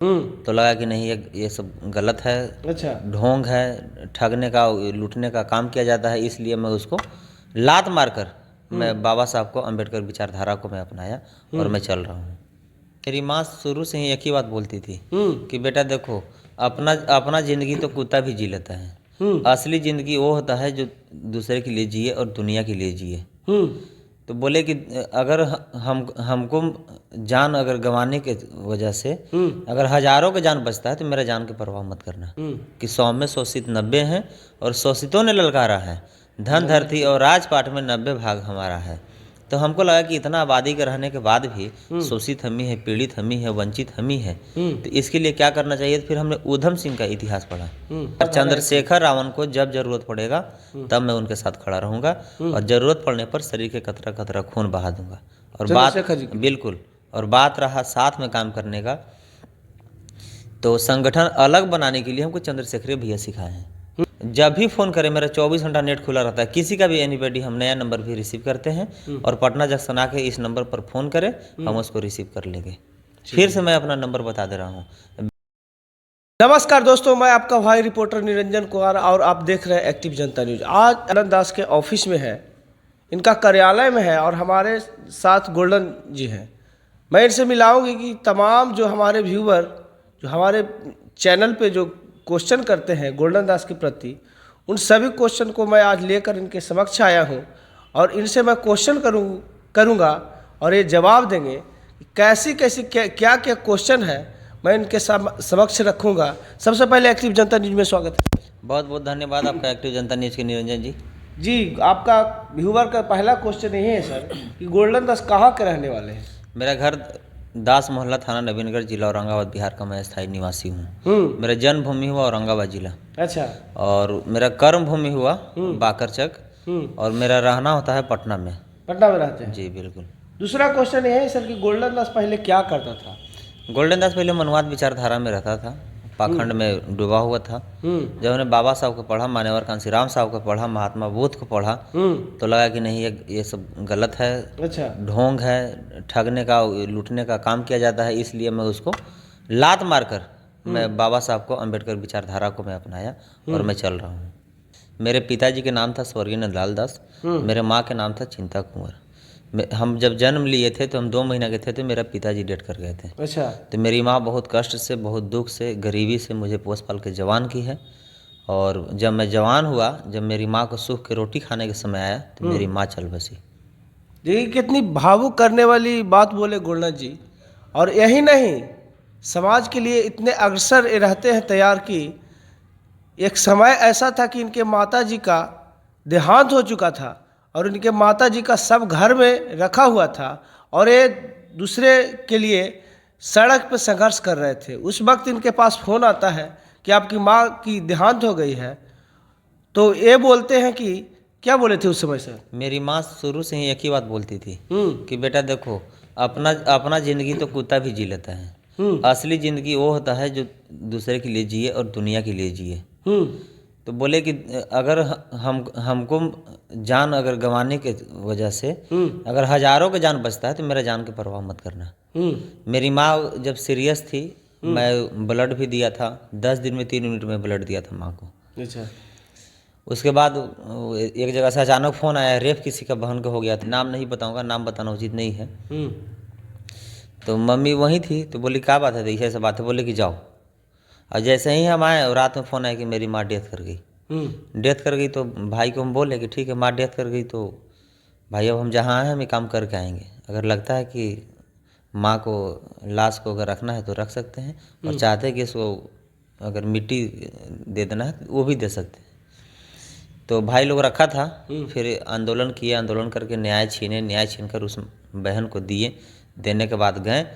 तो लगा कि नहीं ये सब गलत है। अच्छा। ढोंग है, ठगने का लूटने का काम किया जाता है, इसलिए मैं उसको लात मारकर मैं बाबा साहब को अंबेडकर विचारधारा को मैं अपनाया और मैं चल रहा हूँ। मेरी माँ शुरू से ही एक ही बात बोलती थी कि बेटा देखो, अपना अपना ज़िंदगी तो कुत्ता भी जी लेता है, असली ज़िंदगी वो होता है जो दूसरे के लिए जिए और दुनिया के लिए जिए। तो बोले कि अगर हमको जान अगर गंवाने के वजह से अगर हजारों का जान बचता है तो मेरा जान की परवाह मत करना, कि 100 में शोषित 90 हैं और शोषितों ने ललकारा है, धन धरती और राजपाट में 90 भाग हमारा है। तो हमको लगा कि इतना आबादी के रहने के बाद भी शोषित हम ही है, पीड़ित हम ही है, वंचित हम ही है, तो इसके लिए क्या करना चाहिए। तो फिर हमने ऊधम सिंह का इतिहास पढ़ा और चंद्रशेखर रावण को जब जरूरत पड़ेगा तब मैं उनके साथ खड़ा रहूंगा और जरूरत पड़ने पर शरीर के कतरा कतरा खून बहा दूंगा। और बात बिल्कुल, और बात रहा साथ में काम करने का, तो संगठन अलग बनाने के लिए हमको चंद्रशेखर भैया सिखाए हैं। जब भी फ़ोन करें, मेरा 24 घंटा नेट खुला रहता है, किसी का भी एनीबॉडी, हम नया नंबर भी रिसीव करते हैं और पटना जंक्शन आके इस नंबर पर फ़ोन करें, हम उसको रिसीव कर लेंगे। फिर से मैं अपना नंबर बता दे रहा हूँ। नमस्कार दोस्तों, मैं आपका भाई रिपोर्टर निरंजन कुमार और आप देख रहे हैं एक्टिव जनता न्यूज। आज आनंद दास के ऑफिस में है, इनका कार्यालय में है और हमारे साथ गोल्डन जी हैं। मैं इनसे मिलाऊंगी कि तमाम जो हमारे व्यूवर जो हमारे चैनल पे जो क्वेश्चन करते हैं गोल्डन दास के प्रति, उन सभी क्वेश्चन को मैं आज लेकर इनके समक्ष आया हूं और इनसे मैं क्वेश्चन करूंगा और ये जवाब देंगे कि कैसी कैसी क्या क्या क्वेश्चन है, मैं इनके समक्ष रखूंगा। सबसे पहले एक्टिव जनता न्यूज में स्वागत है। बहुत बहुत धन्यवाद आपका एक्टिव जनता न्यूज़ के निरंजन जी। जी, आपका व्यूवर का पहला क्वेश्चन यही है सर कि गोल्डन दास कहाँ के रहने वाले हैं? मेरा घर दास मोहल्ला, थाना नवीनगढ़, जिला औरंगाबाद, बिहार का मैं स्थायी निवासी हूँ। मेरा जन्मभूमि हुआ औरंगाबाद जिला। अच्छा। और मेरा कर्म भूमि हुआ बाकरचक और मेरा रहना होता है पटना में। पटना में रहते हैं? जी बिल्कुल। दूसरा क्वेश्चन यह है सर कि गोल्डन दास पहले क्या करता था? गोल्डन दास पहले मनवाद विचारधारा में रहता था, पाखंड में डूबा हुआ था। जब मैंने बाबा साहब को पढ़ा, मान्यवर कांशीराम साहब को पढ़ा, महात्मा बुद्ध को पढ़ा, तो लगा कि नहीं ये सब गलत है। अच्छा। ढोंग है, ठगने का लूटने का काम किया जाता है, इसलिए मैं उसको लात मारकर मैं बाबा साहब को अंबेडकर विचारधारा को मैं अपनाया और मैं चल रहा हूँ। मेरे पिताजी के नाम था स्वर्गीय नंदलाल दास, मेरे माँ के नाम था चिंता कुंवर। हम जब जन्म लिए थे तो हम 2 महीना के थे तो मेरा पिताजी डेथ कर गए थे। अच्छा। तो मेरी माँ बहुत कष्ट से, बहुत दुख से, गरीबी से मुझे पोस पाल के जवान की है। और जब मैं जवान हुआ, जब मेरी माँ को सूख के रोटी खाने के समय आया तो मेरी माँ चल बसी। देखिए कितनी भावुक करने वाली बात बोले गोल्डन जी। और यही नहीं, समाज के लिए इतने अग्रसर रहते हैं तैयार कि एक समय ऐसा था कि इनके माता जी का देहांत हो चुका था और इनके माता जी का सब घर में रखा हुआ था और ये दूसरे के लिए सड़क पर संघर्ष कर रहे थे। उस वक्त इनके पास फ़ोन आता है कि आपकी माँ की देहांत हो गई है, तो ये बोलते हैं कि क्या बोले थे उस समय सर? मेरी माँ शुरू से ही एक ही बात बोलती थी कि बेटा देखो, अपना अपना ज़िंदगी तो कुत्ता भी जी लेता है, असली ज़िंदगी वो होता है जो दूसरे के लिए जिए और दुनिया के लिए जिए। तो बोले कि अगर हमको जान अगर गंवाने के वजह से अगर हजारों का जान बचता है तो मेरा जान की परवाह मत करना। मेरी माँ जब सीरियस थी, मैं ब्लड भी दिया था, 10 दिन में 3 यूनिट में ब्लड दिया था माँ को। अच्छा। उसके बाद एक जगह से अचानक फ़ोन आया, रेप किसी का बहन का हो गया था, नाम नहीं बताऊंगा, नाम बताना उचित नहीं है। तो मम्मी वहीं थी, तो बोली क्या बात है, ऐसा बात है, बोले कि जाओ। और जैसे ही हम आए, रात में फ़ोन आया कि मेरी माँ डेथ कर गई। डेथ कर गई तो भाई को हम बोले कि ठीक है, माँ डेथ कर गई तो भाई अब हम जहाँ आए हम ये काम करके आएंगे, अगर लगता है कि माँ को, लाश को अगर रखना है तो रख सकते हैं, और चाहते हैं कि इसको अगर मिट्टी दे देना है तो वो भी दे सकते हैं। तो भाई लोग रखा था, फिर आंदोलन किए, आंदोलन करके न्याय छीन कर उस बहन को दिए। देने के बाद गए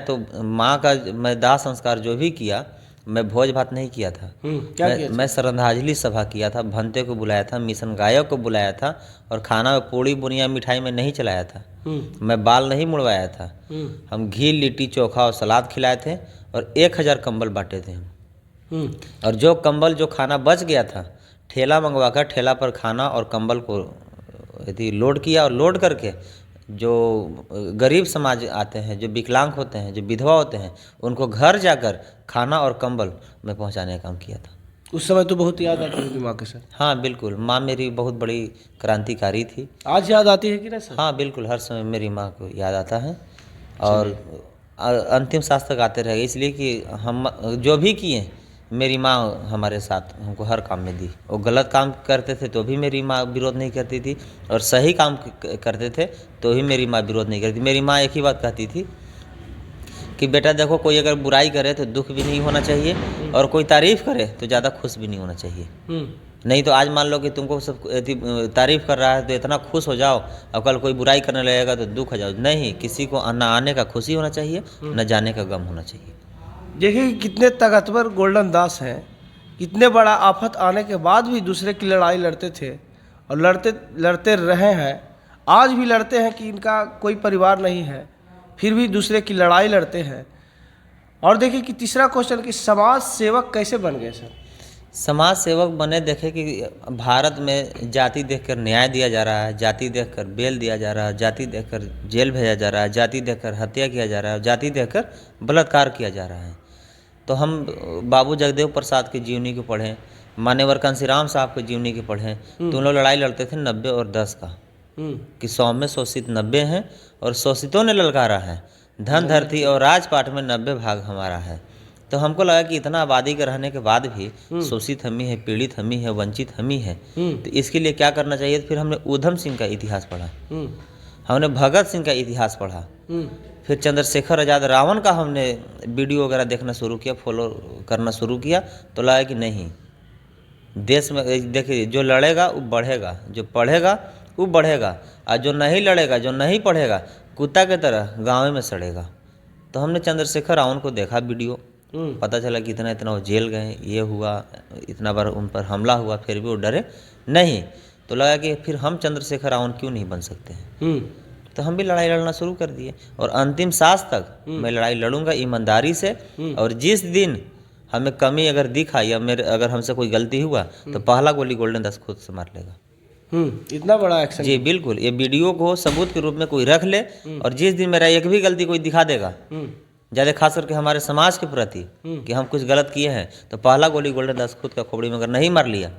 तो माँ का मैं दाह संस्कार जो भी किया, मैं भोज भात नहीं किया था। मैं श्रद्धांजलि सभा किया था, भंते को बुलाया था, मिशन गायक को बुलाया था, और खाना में पूड़ी बुनिया मिठाई में नहीं चलाया था। मैं बाल नहीं मुड़वाया था। हम घी, लिट्टी, चोखा और सलाद खिलाए थे और 1000 कंबल बांटे थे हम। और जो कंबल, जो खाना बच गया था, ठेला मंगवा कर ठेला पर खाना और कंबल को यदि लोड किया, और लोड करके जो गरीब समाज आते हैं, जो विकलांग होते हैं, जो विधवा होते हैं, उनको घर जाकर खाना और कंबल में पहुंचाने का काम किया था। उस समय तो बहुत याद आती होगी माँ के सर। हाँ बिल्कुल, माँ मेरी बहुत बड़ी क्रांतिकारी थी। आज याद आती है कि ना सर? हाँ बिल्कुल, हर समय मेरी माँ को याद आता है और अंतिम सांस तक आते रहेगा, इसलिए कि हम जो भी किए मेरी माँ हमारे साथ हमको हर काम में दी। वो गलत काम करते थे तो भी मेरी माँ विरोध नहीं करती थी, और सही काम करते थे तो भी मेरी माँ विरोध नहीं करती। मेरी माँ एक ही बात कहती थी कि बेटा देखो, कोई अगर बुराई करे तो दुख भी नहीं होना चाहिए, और कोई तारीफ़ करे तो ज़्यादा खुश भी नहीं होना चाहिए। नहीं तो आज मान लो कि तुमको सब तारीफ़ कर रहा है तो इतना खुश हो जाओ, और कल कोई बुराई करने लगेगा तो दुख हो जाओ। नहीं, किसी को न आने का खुशी होना चाहिए, न जाने का गम होना चाहिए। देखिए कि कितने ताकतवर गोल्डन दास हैं, कितने बड़ा आफत आने के बाद भी दूसरे की लड़ाई लड़ते थे और लड़ते रहे हैं। आज भी लड़ते हैं कि इनका कोई परिवार नहीं है, फिर भी दूसरे की लड़ाई लड़ते हैं। और देखिए कि तीसरा क्वेश्चन कि समाज सेवक कैसे बन गए सर? समाज सेवक बने, देखे कि भारत में जाति देखकर न्याय दिया जा रहा है, जाति देखकर बेल दिया जा रहा है, जाति देखकर जेल भेजा जा रहा है, जाति देखकर हत्या किया जा रहा है, जाति देखकर बलात्कार किया जा रहा है। तो हम बाबू जगदेव प्रसाद की जीवनी को पढ़ें, मान्यवर कांशीराम साहब की जीवनी को पढ़ें, तो उन लोग लड़ाई लड़ते थे 90 और 10 का, कि 100 में शोषित 90 हैं, और शोषितों ने ललकारा है, धन धरती और राजपाट में 90 भाग हमारा है। तो हमको लगा कि इतना आबादी के रहने के बाद भी शोषित हम ही है, पीड़ित हम ही है, वंचित हम ही है, तो इसके लिए क्या करना चाहिए। तो फिर हमने ऊधम सिंह का इतिहास पढ़ा, हमने भगत सिंह का इतिहास पढ़ा, फिर चंद्रशेखर आज़ाद रावण का हमने वीडियो वगैरह देखना शुरू किया, फॉलो करना शुरू किया। तो लगा कि नहीं, देश में देखिए जो लड़ेगा वो बढ़ेगा, जो पढ़ेगा वो बढ़ेगा, और जो नहीं लड़ेगा, जो नहीं पढ़ेगा, कुत्ता की तरह गाँव में सड़ेगा। तो हमने चंद्रशेखर रावण को देखा वीडियो, पता चला कि इतना इतना वो जेल गए, ये हुआ, इतना बार उन पर हमला हुआ, फिर भी वो डरे नहीं। तो लगा कि फिर हम चंद्रशेखर रावण क्यों नहीं बन सकते हैं। तो हम भी लड़ाई लड़ना शुरू कर दिए, और अंतिम सांस तक मैं लड़ाई लड़ूंगा ईमानदारी से। और जिस दिन हमें कमी अगर दिखा या अगर हमसे कोई गलती हुआ तो पहला गोली गोल्डन दास खुद से मार लेगा। इतना बड़ा एक्शन। जी बिल्कुल, ये वीडियो को सबूत के रूप में कोई रख ले, और जिस दिन मेरा एक भी गलती कोई दिखा देगा, ज़्यादा खास करके हमारे समाज के प्रति कि हम कुछ गलत किए हैं, तो पहला गोली गोल्डन दास खुद का खोपड़ी में अगर नहीं मार लिया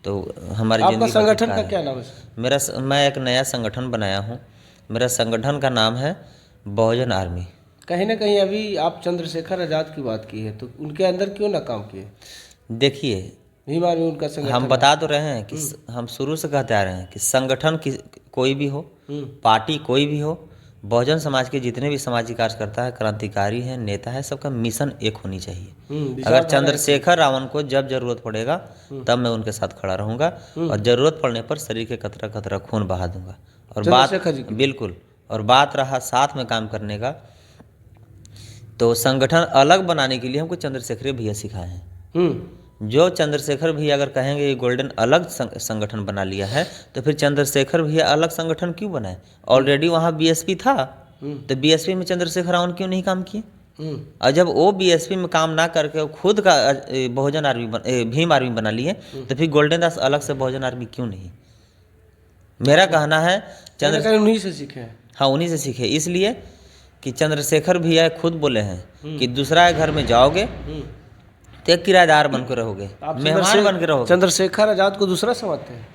तो हमारी आपका जिंदगी संगठन का क्या नाम है? मैं एक नया संगठन बनाया हूँ। मेरा संगठन का नाम है बहुजन आर्मी। कहीं ना कहीं अभी आप चंद्रशेखर आज़ाद की बात की है, तो उनके अंदर क्यों ना काम किए? देखिए, भीम आर्मी उनका संगठन हम बता तो रहे हैं कि हम शुरू से कहते आ रहे हैं कि संगठन कोई भी हो, पार्टी कोई भी हो, बहुजन समाज के जितने भी सामाजिक कार्यकर्ता है, क्रांतिकारी है, नेता है, सबका मिशन एक होनी चाहिए। अगर चंद्रशेखर रावण को जब जरूरत पड़ेगा तब मैं उनके साथ खड़ा रहूंगा, और जरूरत पड़ने पर शरीर के कतरा कतरा खून बहा दूंगा। और बात बिल्कुल, और बात रहा साथ में काम करने का, तो संगठन अलग बनाने के लिए हमको चंद्रशेखर भैया सिखाए हैं। जो चंद्रशेखर भैया अगर कहेंगे ये गोल्डन अलग संगठन बना लिया है, तो फिर चंद्रशेखर भैया अलग संगठन क्यों बनाए? ऑलरेडी वहाँ बीएसपी था, तो बीएसपी में चंद्रशेखर रावण क्यों नहीं काम किए? और जब वो बीएसपी में काम ना करके वो खुद का बहुजन आर्मी भीम आर्मी बना लिए, तो फिर गोल्डन दास अलग से बहुजन आर्मी क्यों नहीं? मेरा कहना है उन्हीं से सीखे। हाँ, उन्हीं से सीखे, इसलिए कि चंद्रशेखर भैया खुद बोले हैं कि दूसरा घर में जाओगे तो एक किराएदार बन के रहोगे, मेहमान बन के रहोगे। चंद्रशेखर आज़ाद को दूसरा समझते हैं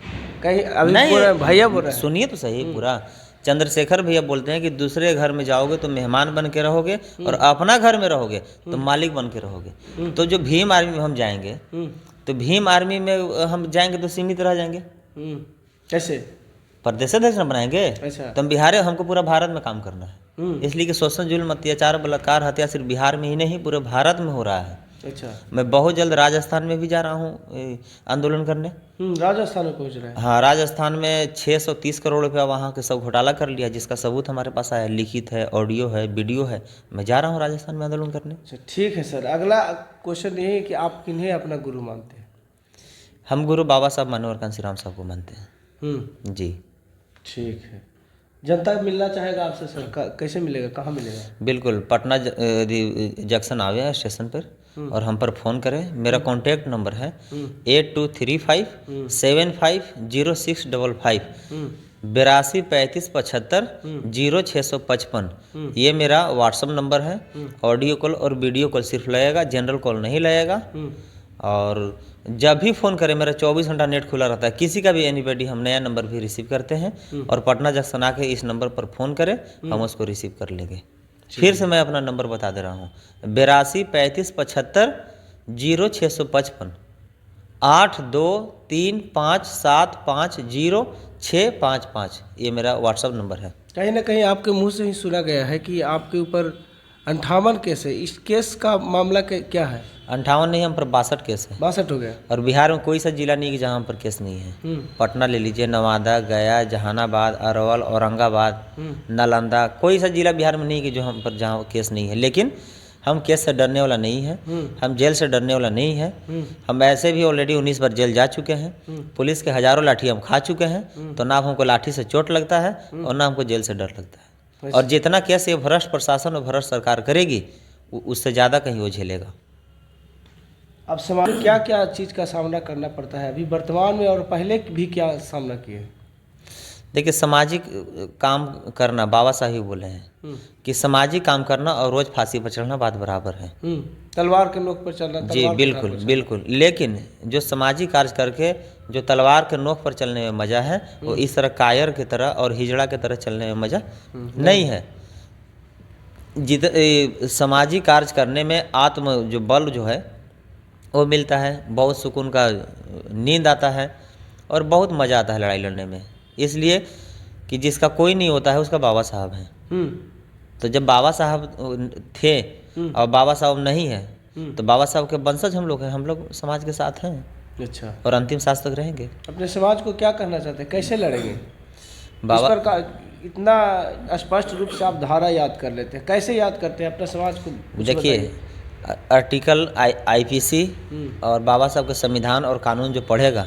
कहीं? अभी भैया बोल रहे हैं, सुनिए तो सही पूरा। चंद्रशेखर भैया बोलते हैं कि दूसरे घर में जाओगे तो मेहमान बन के रहोगे, और अपना घर में रहोगे तो मालिक बन के रहोगे। तो जो भीम आर्मी में हम जाएंगे, तो भीम आर्मी में हम जाएंगे तो सीमित रह जाएंगे। कैसे? प्रदेश अध्यक्ष न बनाएंगे? अच्छा। तो बिहार, हमको पूरा भारत में काम करना है, इसलिए कि शोषण, जुल्म, अत्याचार, बलात्कार, हत्या सिर्फ बिहार में ही नहीं पूरे भारत में हो रहा है। अच्छा। मैं बहुत जल्द राजस्थान में भी जा रहा हूँ आंदोलन करने। राजस्थान में पहुँच रहे हैं? हाँ, राजस्थान में 630 करोड़ रुपया वहाँ के सब घोटाला कर लिया, जिसका सबूत हमारे पास आया, लिखित है, ऑडियो है, वीडियो है। मैं जा रहा हूँ राजस्थान में आंदोलन करने। अच्छा, ठीक है सर। अगला क्वेश्चन ये है कि आप किन्हें अपना गुरु मानते हैं? हम गुरु बाबा साहब मान्यवर कांशीराम साहब को मानते हैं। जी ठीक है। जनता मिलना चाहेगा आपसे सर, कैसे मिलेगा, कहाँ मिलेगा? बिल्कुल, पटना जंक्शन आवे स्टेशन पर, और हम पर फ़ोन करें। मेरा कॉन्टैक्ट नंबर है 8235 750655। 82 35 75 ये मेरा व्हाट्सअप नंबर है। ऑडियो कॉल और वीडियो कॉल सिर्फ लगेगा, जनरल कॉल नहीं लगेगा। और जब भी फ़ोन करें, मेरा 24 घंटा नेट खुला रहता है। किसी का भी एनीबॉडी हम नया नंबर भी रिसीव करते हैं और पटना जंक्शन आके इस नंबर पर फ़ोन करें, हम उसको रिसीव कर लेंगे। फिर से मैं अपना नंबर बता दे रहा हूँ, 82 35 75 0655 8235750655 ये मेरा व्हाट्सअप नंबर है। कहीं ना कहीं आपके मुंह से ही सुना गया है कि आपके ऊपर 58 केस है। इस केस का मामला क्या है? 58 नहीं, हम पर 62 केस है। 62 हो गया। और बिहार में कोई सा जिला नहीं कि जहाँ हम पर केस नहीं है। पटना ले लीजिए, नवादा, गया, जहानाबाद, अरवल, औरंगाबाद, नालंदा, कोई सा जिला बिहार में नहीं कि जो हम पर जहाँ केस नहीं है। लेकिन हम केस से डरने वाला नहीं है, हम जेल से डरने वाला नहीं है। हम ऐसे भी ऑलरेडी 19 बार जेल जा चुके हैं। पुलिस के हजारों लाठी हम खा चुके हैं। तो ना हमको लाठी से चोट लगता है और ना हमको जेल से डर लगता है। और जितना केस ये भ्रष्ट प्रशासन और भ्रष्ट सरकार करेगी, उससे ज़्यादा कहीं वो झेलेगा। अब समाज में क्या क्या चीज़ का सामना करना पड़ता है अभी वर्तमान में, और पहले भी क्या सामना किए? देखिए, सामाजिक काम करना, बाबा साहब बोले हैं कि सामाजिक काम करना और रोज फांसी पर चढ़ना बात बराबर है। तलवार के नोक पर चलना। जी बिल्कुल बिल्कुल। लेकिन जो सामाजिक कार्य करके जो तलवार के नोक पर चलने में मज़ा है, वो इस तरह कायर की तरह और हिजड़ा की तरह चलने में मज़ा नहीं है। सामाजिक कार्य करने में आत्म जो बल जो है वो मिलता है, बहुत सुकून का नींद आता है और बहुत मज़ा आता है लड़ाई लड़ने में। इसलिए कि जिसका कोई नहीं होता है उसका बाबा साहब हैं। तो जब बाबा साहब थे और बाबा साहब नहीं है, तो बाबा साहब के वंशज हम लोग हैं, हम लोग समाज के साथ हैं। अच्छा। और अंतिम सांस तक रहेंगे। अपने समाज को क्या कहना चाहते हैं, कैसे लड़ेंगे? बाबा इस पर इतना स्पष्ट रूप से आप धारा याद कर लेते हैं, कैसे याद करते हैं अपने समाज को? देखिए, आर्टिकल IPC और बाबा साहब के संविधान और कानून जो पढ़ेगा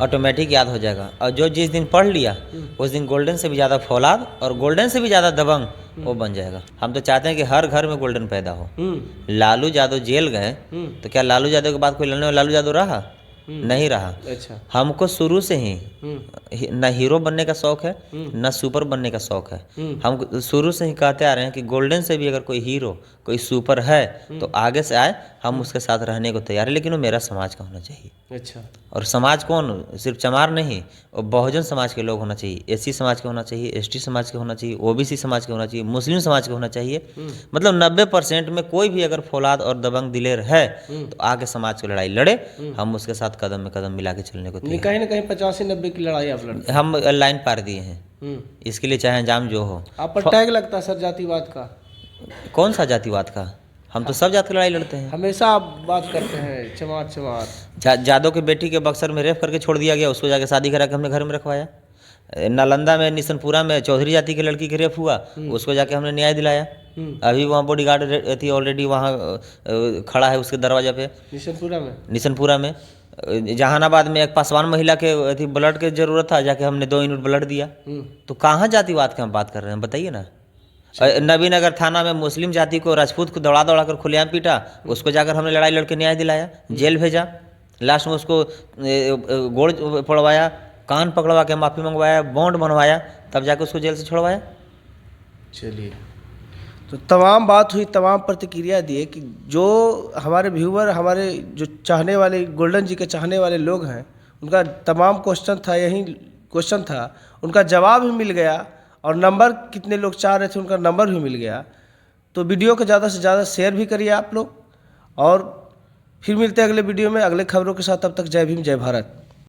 ऑटोमेटिक याद हो जाएगा। और जो जिस दिन पढ़ लिया उस दिन गोल्डन से भी ज़्यादा फौलाद और गोल्डन से भी ज़्यादा दबंग वो बन जाएगा। हम तो चाहते हैं कि हर घर में गोल्डन पैदा हो। लालू यादव जेल गए तो क्या लालू यादव के बाद कोई लड़ने वाला लालू यादव रहा? नहीं रहा। अच्छा। हमको शुरू से ही न हीरो बनने का शौक है, न सुपर बनने का शौक है। हम शुरू से ही कहते आ रहे हैं कि गोल्डन से भी अगर कोई हीरो, कोई सुपर है तो आगे से आए, हम उसके साथ रहने को तैयार है। लेकिन वो मेरा समाज का होना चाहिए। अच्छा। और समाज कौन? सिर्फ चमार नहीं, और बहुजन समाज के लोग होना चाहिए। SC समाज के होना चाहिए, ST समाज के होना चाहिए, OBC समाज के होना चाहिए, मुस्लिम समाज के होना चाहिए। मतलब 90% में कोई भी अगर फौलाद और दबंग दिलेर है तो आगे समाज की लड़ाई लड़े। हम उसके साथ कदम में कदम मिला के चलने को तैयार। कहीं ना कहीं 85-90 की लड़ाई आप लड़ते हैं। हम लाइन पार दिए हैं। इसके लिए चाहे अंजाम जो हो। आप पर टैग लगता है सर जातिवाद का? कौन सा जातिवाद का? हम तो सब जात की लड़ाई लड़ते हैं। हमेशा आप बात करते हैं चमार चमार। जादव की बेटी के बक्सर में रेप करके छोड़ दिया गया, उसको जाके शादी करा के हमने घर में रखवाया। नालंदा में, निशनपुरा में चौधरी जाति की लड़की के रेप हुआ, उसको जाके हमने न्याय दिलाया। अभी वहाँ बॉडीगार्ड थी ऑलरेडी वहाँ खड़ा है उसके दरवाजे पे। निशनपुरा में जहानाबाद में एक पासवान महिला के ब्लड की जरूरत था, जाके हमने 2 यूनिट ब्लड दिया। तो कहाँ जातिवाद की हम बात कर रहे हैं, बताइए ना। नबीनगर थाना में मुस्लिम जाति को, राजपूत को दौड़ा दौड़ा कर खुलेआम पीटा, उसको जाकर हमने लड़ाई लड़के न्याय दिलाया, जेल भेजा। लास्ट में उसको गोड़ पड़वाया, कान पकड़वा के माफ़ी मंगवाया, बॉन्ड बनवाया, तब जाकर उसको जेल से छुड़वाया। चलिए, तो तमाम बात हुई, तमाम प्रतिक्रिया दिए कि जो हमारे व्यूवर, हमारे जो चाहने वाले, गोल्डन जी के चाहने वाले लोग हैं, उनका तमाम क्वेश्चन था, यही क्वेश्चन था, उनका जवाब भी मिल गया। और नंबर कितने लोग चाह रहे थे उनका नंबर भी मिल गया। तो वीडियो को ज़्यादा से ज़्यादा शेयर भी करिए आप लोग। और फिर मिलते हैं अगले वीडियो में अगले खबरों के साथ। तब तक जय भीम, जय भारत।